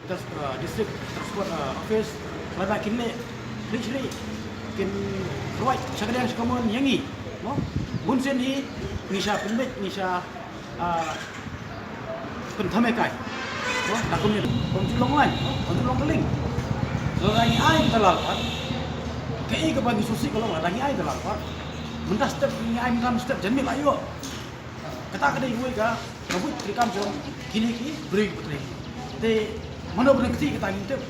district transport office lada kinle literally kin right sagdang common yangi no bunsen hi nisha pinbet nisha kun thame kai no takum ni konjulong lain konjulong keling lagi ai talal pat kei ke bagi susi kalau lagi ai talal pat mentas step ni ai minam step janmi layo kata kadai gue ka kabut trikam jom kini ki break betre te mana benar keti kita ngintip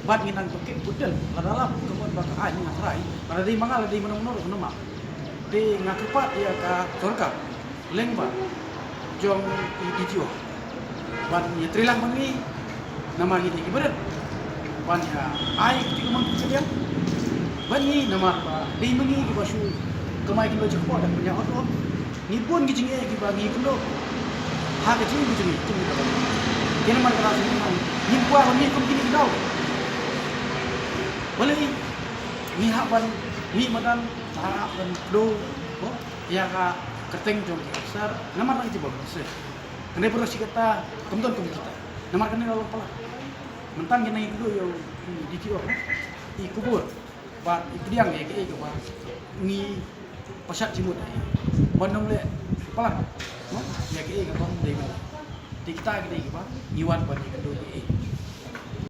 bat nginang tokek budel la dalam kemudian bakal ai ngasrai pada di mangal di menur nama te ngakepat dia ka sorka leng ba jong idio ban ni trilang mangi nama ini ibarat ban ya ai ketika mang kedian ban ni nama di mangi ki basu kemai ki bajo ko dan punya auto ni pun ki jinge ki bagi kulo ha ke jinge ki jinge kena man keras ni man ni kuah ni pun kini kau boleh ni haban ni madan harap dan do ya ka keteng jom besar nama lagi tiba se kena perlu si kata kemudian kita nama kena lalu pala mentang kena itu yo di tio i kubur ba idiang ya ke ke ba ni pasat cimut bonong le pala no ya ke ke bang dei kita ke dei ba iwan pa ni ke do